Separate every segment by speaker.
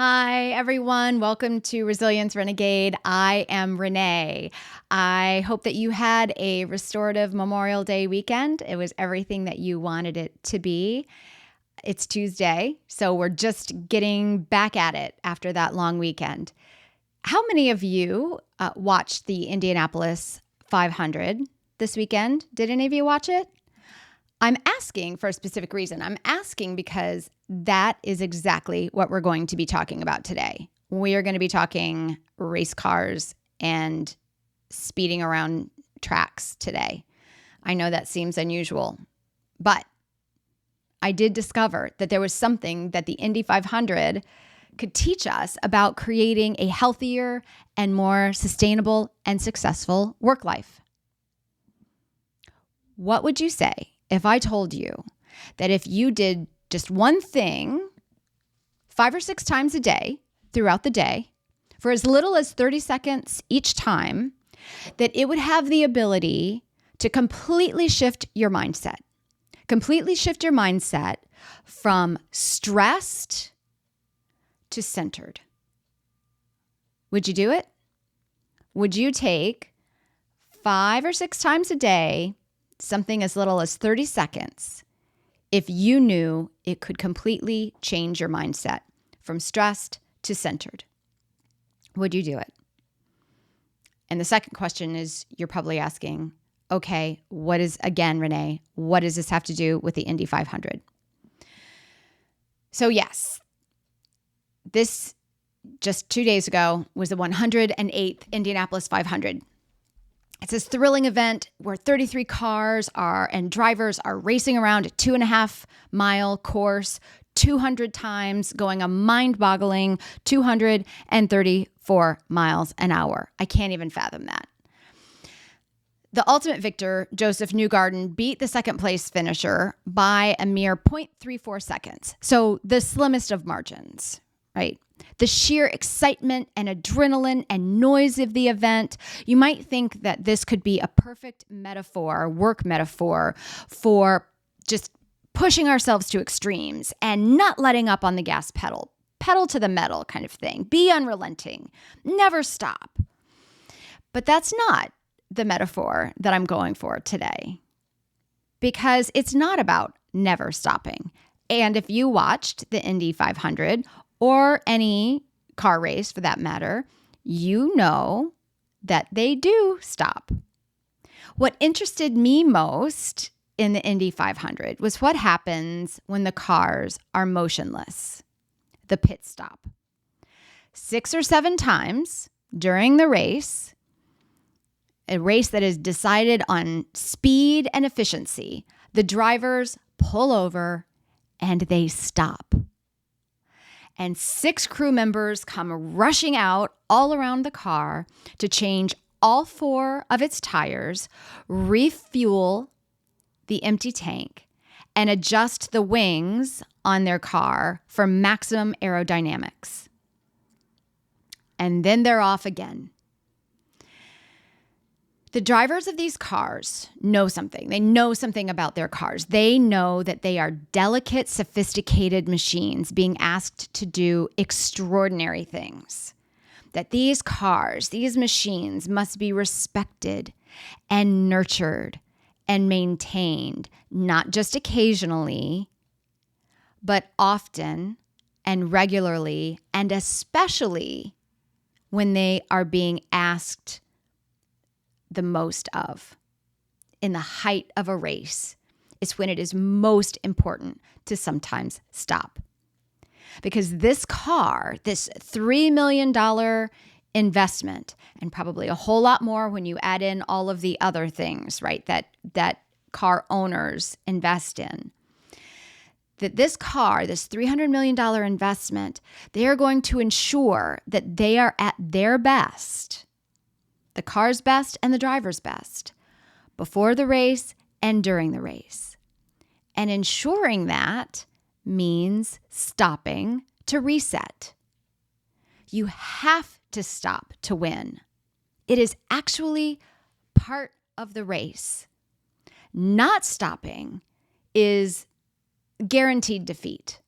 Speaker 1: Hi, everyone. Welcome to Resilience Renegade. I am Renee. I hope that you had a restorative Memorial Day weekend. It was everything that you wanted it to be. It's Tuesday, so we're just getting back at it after that long weekend. How many of you watched the Indianapolis 500 this weekend? Did any of you watch it? I'm asking for a specific reason. I'm asking because that is exactly what we're going to be talking about today. We are going to be talking race cars and speeding around tracks today. I know that seems unusual, but I did discover that there was something that the Indy 500 could teach us about creating a healthier and more sustainable and successful work life. What would you say if I told you that if you did just one thing 5 or 6 times a day throughout the day for as little as 30 seconds each time, that it would have the ability to completely shift your mindset from stressed to centered? Would you do it? Would you take 5 or 6 times a day, something as little as 30 seconds, if you knew it could completely change your mindset from stressed to centered? Would you do it? And the second question is, you're probably asking, okay, Renee, what does this have to do with the Indy 500? So yes, this just 2 days ago was the 108th Indianapolis 500. It's this thrilling event where 33 cars and drivers are racing around a 2.5-mile course 200 times, going a mind-boggling 234 miles an hour. I can't even fathom that. The ultimate victor, Joseph Newgarden, beat the second place finisher by a mere 0.34 seconds. So the slimmest of margins, right? The sheer excitement and adrenaline and noise of the event, you might think that this could be a perfect work metaphor for just pushing ourselves to extremes and not letting up on the gas pedal to the metal kind of thing. Be unrelenting, never stop. But that's not the metaphor that I'm going for today, because it's not about never stopping. And if you watched the Indy 500 or any car race for that matter, you know that they do stop. What interested me most in the Indy 500 was what happens when the cars are motionless, the pit stop. 6 or 7 times during the race, a race that is decided on speed and efficiency, the drivers pull over and they stop. And 6 crew members come rushing out all around the car to change all 4 of its tires, refuel the empty tank, and adjust the wings on their car for maximum aerodynamics. And then they're off again. The drivers of these cars know something. They know something about their cars. They know that they are delicate, sophisticated machines being asked to do extraordinary things. That these cars, these machines must be respected and nurtured and maintained, not just occasionally, but often and regularly, and especially when they are being asked the most of. In the height of a race is when it is most important to sometimes stop. Because this car, this $3 million investment, and probably a whole lot more when you add in all of the other things, right, that car owners invest in, that this car, this $300 million investment, they are going to ensure that they are at their best, the car's best and the driver's best, before the race and during the race. And ensuring that means stopping to reset. You have to stop to win. It is actually part of the race. Not stopping is guaranteed defeat.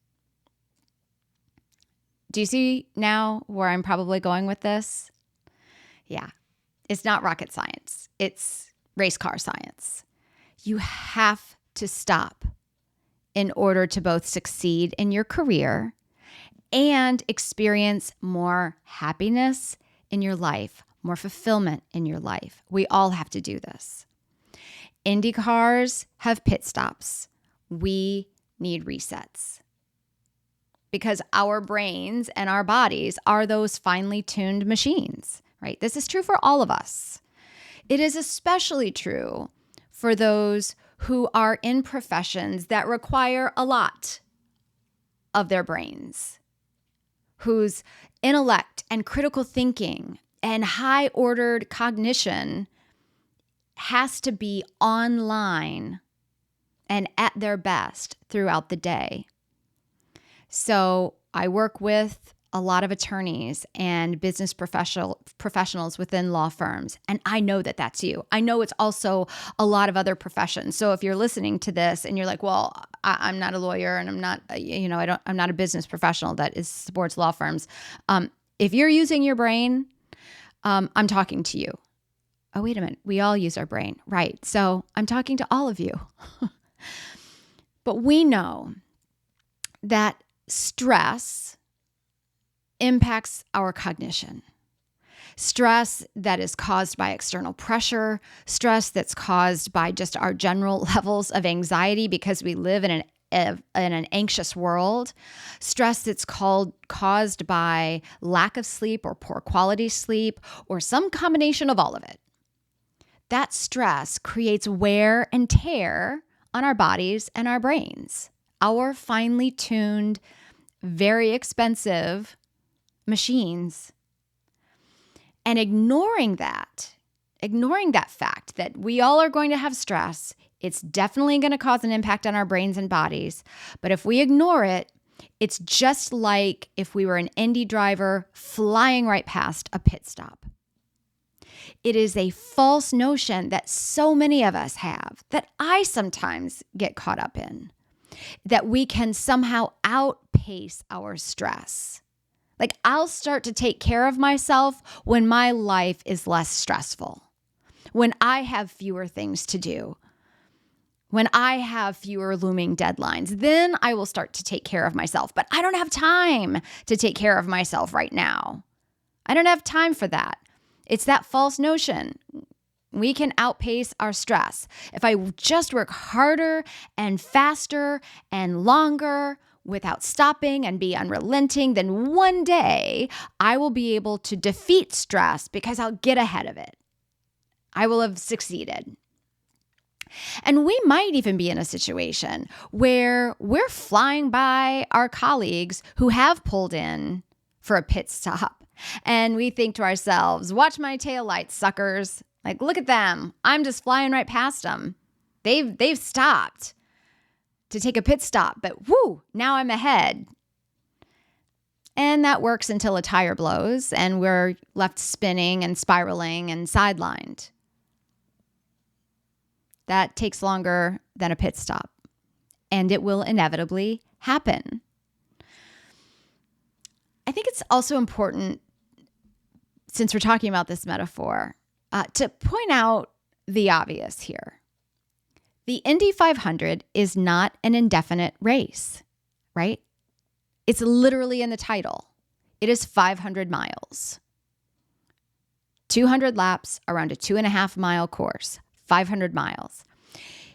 Speaker 1: Do you see now where I'm probably going with this? Yeah. It's not rocket science. It's race car science. You have to stop in order to both succeed in your career and experience more happiness in your life, more fulfillment in your life. We all have to do this. Indy cars have pit stops. We need resets because our brains and our bodies are those finely tuned machines, right? This is true for all of us. It is especially true for those who are in professions that require a lot of their brains, whose intellect and critical thinking and high-ordered cognition has to be online and at their best throughout the day. So I work with a lot of attorneys and business professionals within law firms, and I know that that's you. I know it's also a lot of other professions. So if you're listening to this and you're like, well, I'm not a lawyer and I'm not, I'm not a business professional that supports law firms. If you're using your brain, I'm talking to you. Oh, wait a minute. We all use our brain. Right. So I'm talking to all of you. But we know that stress impacts our cognition. Stress that is caused by external pressure, stress that's caused by just our general levels of anxiety because we live in an anxious world, stress that's caused by lack of sleep or poor quality sleep or some combination of all of it. That stress creates wear and tear on our bodies and our brains. Our finely tuned, very expensive machines. And ignoring that fact that we all are going to have stress, it's definitely going to cause an impact on our brains and bodies. But if we ignore it, it's just like if we were an Indy driver flying right past a pit stop. It is a false notion that so many of us have, that I sometimes get caught up in, that we can somehow outpace our stress. Like I'll start to take care of myself when my life is less stressful, when I have fewer things to do, when I have fewer looming deadlines, then I will start to take care of myself. But I don't have time to take care of myself right now. I don't have time for that. It's that false notion. We can outpace our stress. If I just work harder and faster and longer without stopping and be unrelenting, then one day I will be able to defeat stress because I'll get ahead of it. I will have succeeded. And we might even be in a situation where we're flying by our colleagues who have pulled in for a pit stop. And we think to ourselves, watch my taillights, suckers. Like, look at them. I'm just flying right past them. They've stopped to take a pit stop, but whoo, now I'm ahead. And that works until a tire blows and we're left spinning and spiraling and sidelined. That takes longer than a pit stop, and it will inevitably happen. I think it's also important, since we're talking about this metaphor, to point out the obvious here. The Indy 500 is not an indefinite race, right? It's literally in the title. It is 500 miles. 200 laps around a 2.5 mile course, 500 miles.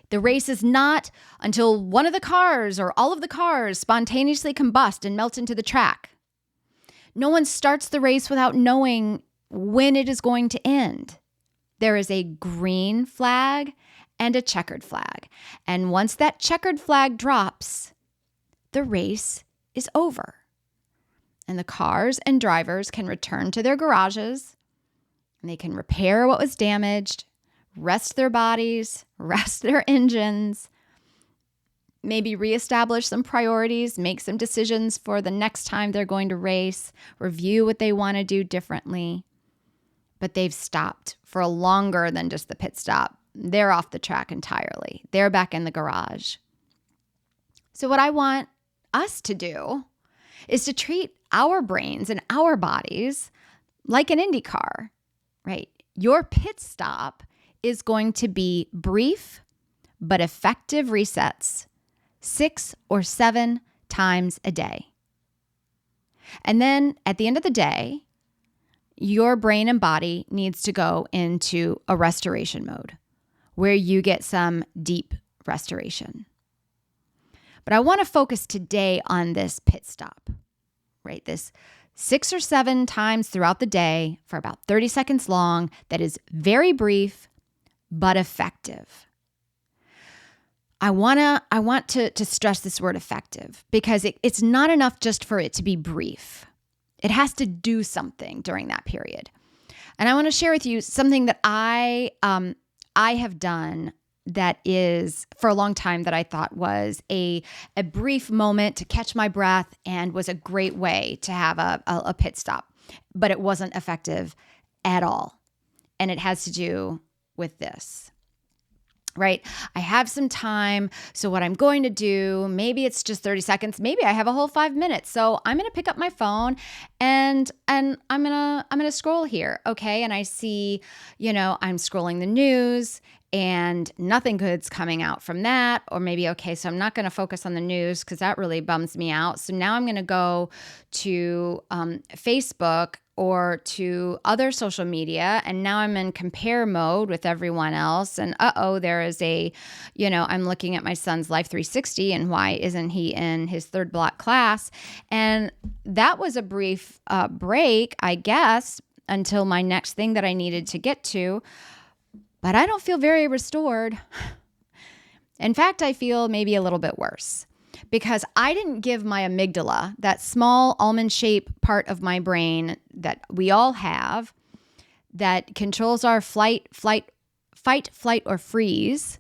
Speaker 1: The race is not until one of the cars or all of the cars spontaneously combust and melt into the track. No one starts the race without knowing when it is going to end. There is a green flag and a checkered flag. And once that checkered flag drops, the race is over. And the cars and drivers can return to their garages, and they can repair what was damaged, rest their bodies, rest their engines, maybe reestablish some priorities, make some decisions for the next time they're going to race, review what they want to do differently. But they've stopped for longer than just the pit stop. They're off the track entirely. They're back in the garage. So what I want us to do is to treat our brains and our bodies, like an Indy car, right? Your pit stop is going to be brief but effective resets 6 or 7 times a day. And then at the end of the day, your brain and body needs to go into a restoration mode where you get some deep restoration. But I want to focus today on this pit stop, right? This 6 or 7 times throughout the day for about 30 seconds long that is very brief but effective. I want to stress this word effective because it's not enough just for it to be brief. It has to do something during that period. And I want to share with you something that I have done that is for a long time that I thought was a brief moment to catch my breath and was a great way to have a pit stop, but it wasn't effective at all. And it has to do with this. Right? I have some time. So what I'm going to do, maybe it's just 30 seconds. Maybe I have a whole 5 minutes. So I'm going to pick up my phone and I'm going to scroll here. Okay. And I see, I'm scrolling the news and nothing good's coming out from that. Or maybe, okay, so I'm not going to focus on the news because that really bums me out. So now I'm going to go to Facebook or to other social media. And now I'm in compare mode with everyone else. And there is I'm looking at my son's Life 360 and why isn't he in his 3rd block class? And that was a brief break, I guess, until my next thing that I needed to get to. But I don't feel very restored. In fact, I feel maybe a little bit worse. Because I didn't give my amygdala, that small almond-shaped part of my brain that we all have that controls our fight, flight, or freeze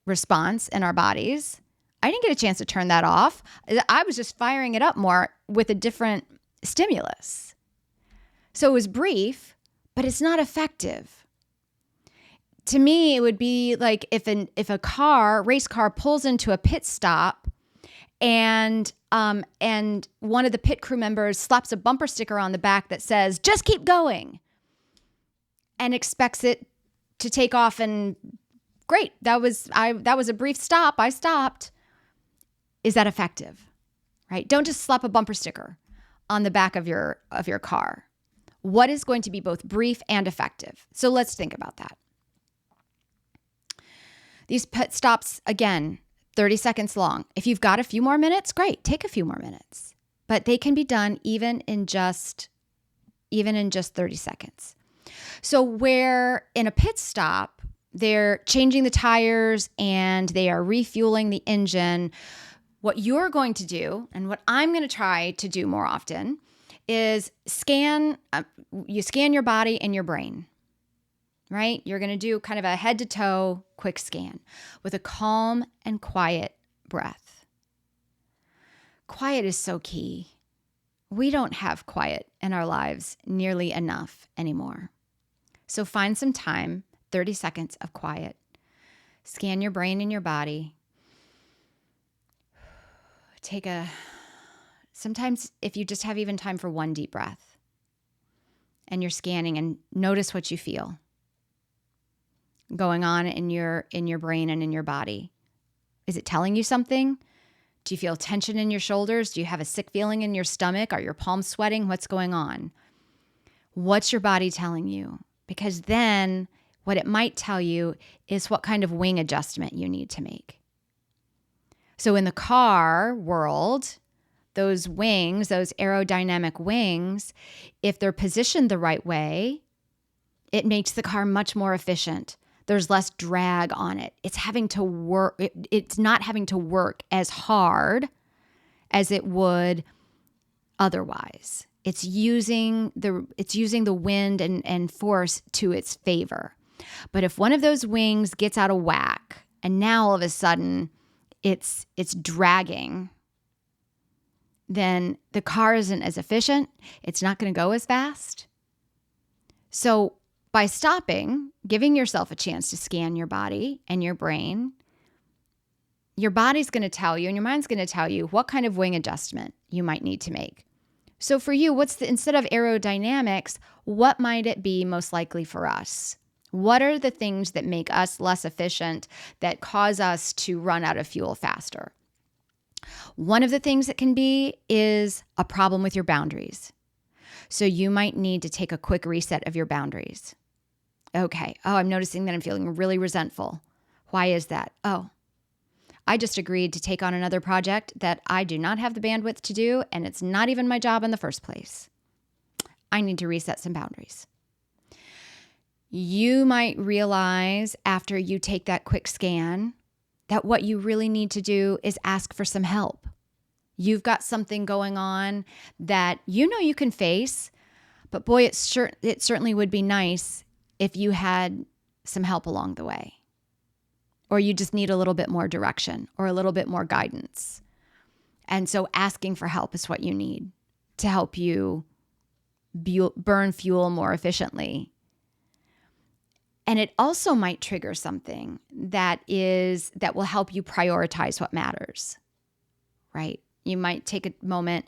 Speaker 1: response in our bodies. I didn't get a chance to turn that off. I was just firing it up more with a different stimulus. So it was brief, but it's not effective. To me, it would be like if a race car pulls into a pit stop and one of the pit crew members slaps a bumper sticker on the back that says, "Just keep going," and expects it to take off. And great, that was a brief stop. I stopped. Is that effective? Right? Don't just slap a bumper sticker on the back of your car. What is going to be both brief and effective? So let's think about that. These pit stops, again, 30 seconds long. If you've got a few more minutes, great, take a few more minutes. But they can be done even in just 30 seconds. So where in a pit stop, they're changing the tires and they are refueling the engine, what you're going to do, and what I'm going to try to do more often, is you scan your body and your brain. Right? You're going to do kind of a head to toe quick scan with a calm and quiet breath. Quiet is so key. We don't have quiet in our lives nearly enough anymore. So find some time, 30 seconds of quiet. Scan your brain and your body. Sometimes if you just have even time for one deep breath and you're scanning, and notice what you feel going on in your brain and in your body. Is it telling you something? Do you feel tension in your shoulders? Do you have a sick feeling in your stomach? Are your palms sweating? What's going on? What's your body telling you? Because then what it might tell you is what kind of wing adjustment you need to make. So in the car world, those wings, those aerodynamic wings, if they're positioned the right way, it makes the car much more efficient. There's less drag on it. It's not having to work as hard as it would otherwise. It's using the wind and force to its favor. But if one of those wings gets out of whack and now all of a sudden it's dragging, then the car isn't as efficient. It's not going to go as fast. So by stopping, giving yourself a chance to scan your body and your brain, your body's going to tell you and your mind's going to tell you what kind of wing adjustment you might need to make So for you, instead of aerodynamics, what might it be most likely for us? What are the things that make us less efficient, that cause us to run out of fuel faster? One of the things it can be is a problem with your boundaries. So you might need to take a quick reset of your boundaries. Okay. Oh, I'm noticing that I'm feeling really resentful. Why is that? Oh, I just agreed to take on another project that I do not have the bandwidth to do, and it's not even my job in the first place. I need to reset some boundaries. You might realize after you take that quick scan that what you really need to do is ask for some help. You've got something going on that you know you can face, but boy, it certainly would be nice if you had some help along the way. Or you just need a little bit more direction or a little bit more guidance. And so asking for help is what you need to help you burn fuel more efficiently. And it also might trigger something that will help you prioritize what matters, right? You might take a moment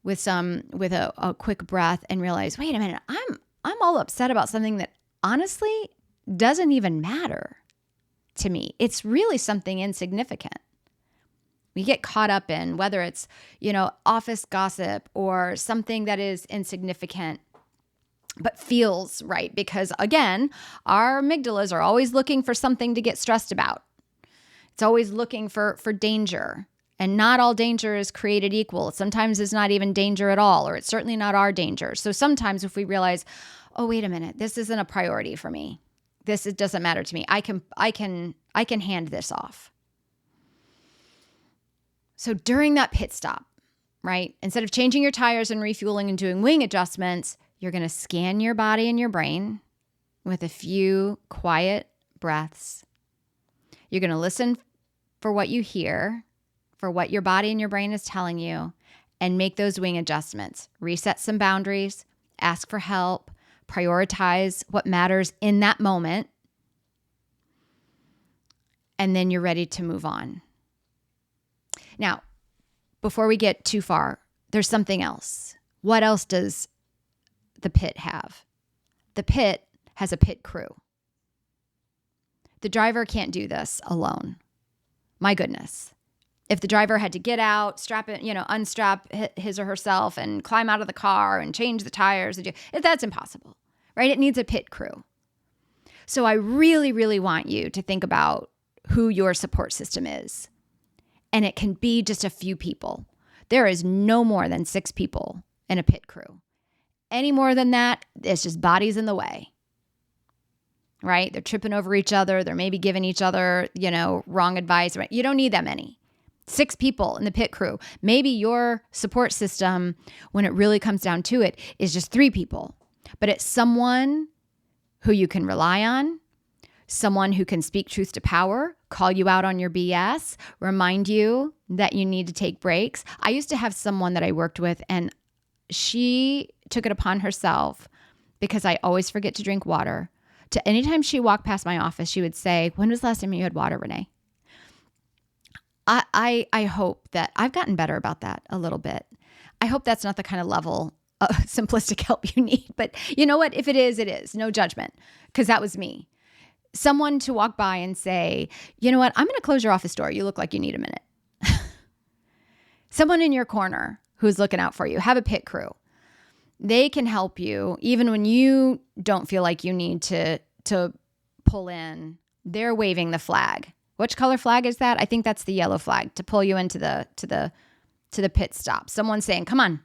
Speaker 1: with a quick breath and realize, wait a minute, I'm all upset about something that honestly doesn't even matter to me. It's really something insignificant. We get caught up in whether it's, office gossip or something that is insignificant but feels right, because again, our amygdalas are always looking for something to get stressed about. It's always looking for danger, and not all danger is created equal. Sometimes it's not even danger at all, or it's certainly not our danger. So sometimes if we realize, oh, wait a minute, this isn't a priority for me. It doesn't matter to me. I can hand this off. So during that pit stop, right, instead of changing your tires and refueling and doing wing adjustments, you're going to scan your body and your brain with a few quiet breaths. You're going to listen for what you hear, for what your body and your brain is telling you, and make those wing adjustments. Reset some boundaries, ask for help, prioritize what matters in that moment, and then you're ready to move on. Now, before we get too far, there's something else. What else does the pit have? The pit has a pit crew. The driver can't do this alone. My goodness. If the driver had to get out, unstrap his or herself and climb out of the car and change the tires, that's impossible, right? It needs a pit crew. So I really, really want you to think about who your support system is. And it can be just a few people. There is no more than 6 people in a pit crew. Any more than that, it's just bodies in the way, right? They're tripping over each other. They're maybe giving each other, wrong advice. Right? You don't need that many. 6 people in the pit crew. Maybe your support system, when it really comes down to it, is just 3 people. But it's someone who you can rely on, someone who can speak truth to power, call you out on your BS, remind you that you need to take breaks. I used to have someone that I worked with, and she took it upon herself, because I always forget to drink water, to anytime she walked past my office, she would say, "When was the last time you had water, Renee?" I hope that I've gotten better about that a little bit. I hope that's not the kind of level of simplistic help you need. But you know what? If it is, it is. No judgment, because that was me. Someone to walk by and say, "You know what? I'm going to close your office door. You look like you need a minute." Someone in your corner who's looking out for you. Have a pit crew. They can help you even when you don't feel like you need to pull in. They're waving the flag. Which color flag is that? I think that's the yellow flag to pull you into the pit stop. Someone's saying, "Come on,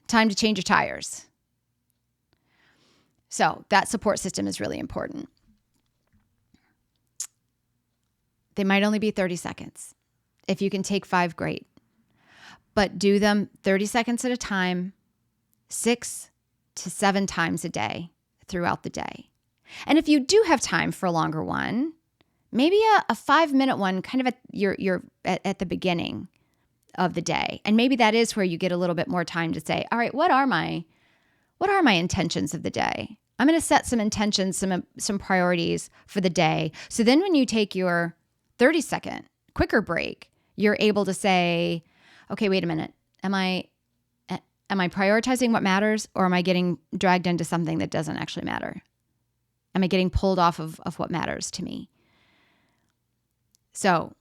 Speaker 1: time to change your tires." So that support system is really important. They might only be 30 seconds. If you can take 5, great. But do them 30 seconds at a time, 6 to 7 times a day throughout the day. And if you do have time for a longer one, maybe a 5-minute one kind of at the beginning of the day. And maybe that is where you get a little bit more time to say, all right, what are my intentions of the day? I'm going to set some intentions, some priorities for the day. So then when you take your 30-second quicker break, you're able to say, okay, wait a minute. Am I Am I prioritizing what matters, or am I getting dragged into something that doesn't actually matter? Am I getting pulled off of what matters to me? So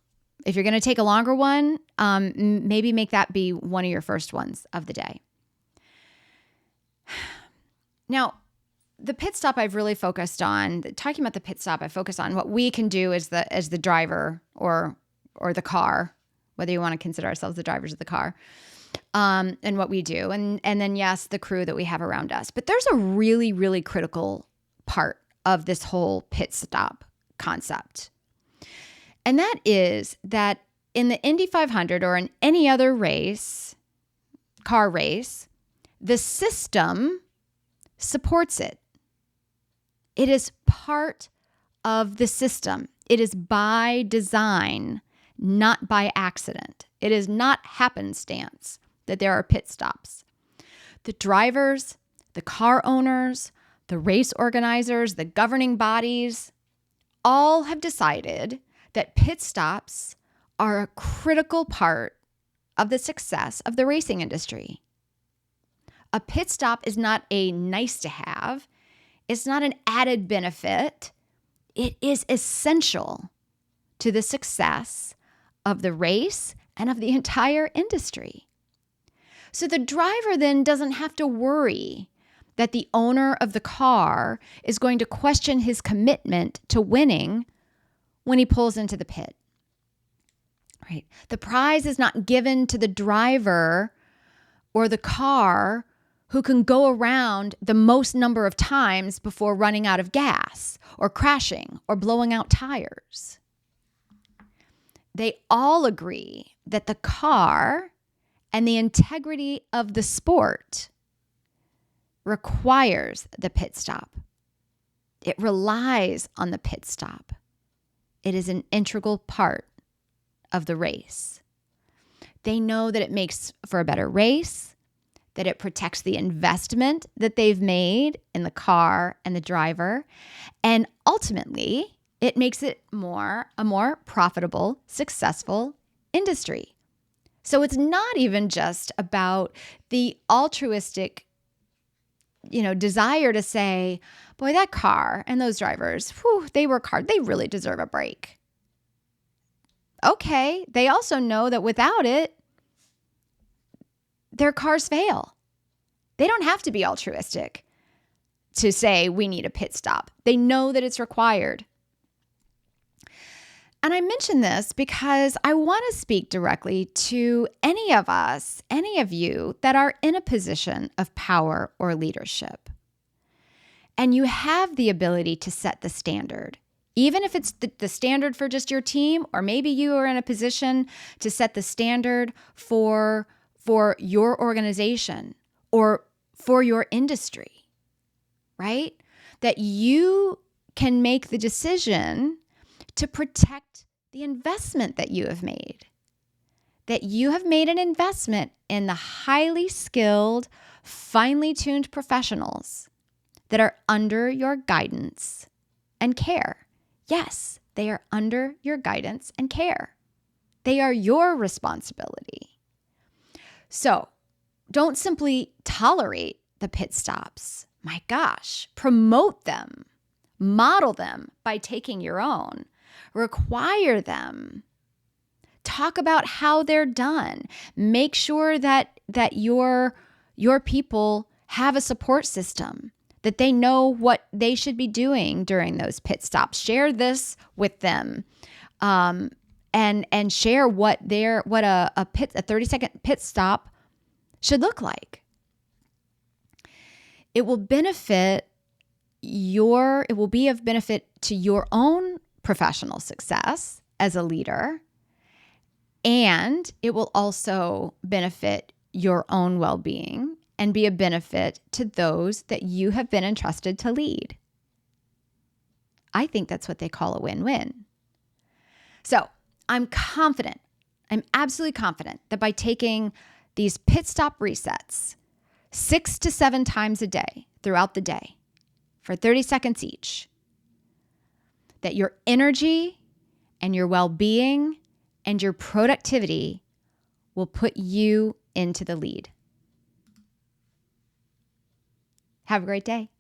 Speaker 1: if you're going to take a longer one, maybe make that be one of your first ones of the day. Now, the pit stop I've really focused on, talking about the pit stop, I focus on what we can do as the driver or the car, whether you want to consider ourselves the drivers of the car, and what we do. And then, yes, the crew that we have around us. But there's a really, really critical part of this whole pit stop concept. And that is that in the Indy 500 or in any other race, car race, the system supports it. It is part of the system. It is by design, not by accident. It is not happenstance that there are pit stops. The drivers, the car owners, the race organizers, the governing bodies, all have decided that pit stops are a critical part of the success of the racing industry. A pit stop is not a nice to have. It's not an added benefit. It is essential to the success of the race and of the entire industry. So the driver then doesn't have to worry that the owner of the car is going to question his commitment to winning when he pulls into the pit. Right? The prize is not given to the driver or the car who can go around the most number of times before running out of gas or crashing or blowing out tires. They all agree that the car and the integrity of the sport requires the pit stop. It relies on the pit stop. It is an integral part of the race. They know that it makes for a better race, that it protects the investment that they've made in the car and the driver, and ultimately, it makes it a more profitable, successful industry. So it's not even just about the altruistic, desire to say, boy, that car and those drivers, they work hard. They really deserve a break. Okay, they also know that without it, their cars fail. They don't have to be altruistic to say we need a pit stop. They know that it's required. And I mention this because I want to speak directly to any of us, any of you that are in a position of power or leadership. And you have the ability to set the standard, even if it's the standard for just your team, or maybe you are in a position to set the standard for your organization or for your industry, right? That you can make the decision to protect the investment that you have made. That you have made an investment in the highly skilled, finely tuned professionals that are under your guidance and care. Yes, they are under your guidance and care. They are your responsibility. So don't simply tolerate the pit stops. My gosh, promote them, model them by taking your own. Require them. Talk about how they're done. Make sure that your people have a support system, that they know what they should be doing during those pit stops. Share this with them, and share what a 30-second pit stop should look like. It will be of benefit to your own professional success as a leader, and it will also benefit your own well-being and be a benefit to those that you have been entrusted to lead. I think that's what they call a win-win. So I'm absolutely confident that by taking these pit stop resets 6 to 7 times a day throughout the day for 30 seconds each, that your energy and your well-being and your productivity will put you into the lead. Have a great day.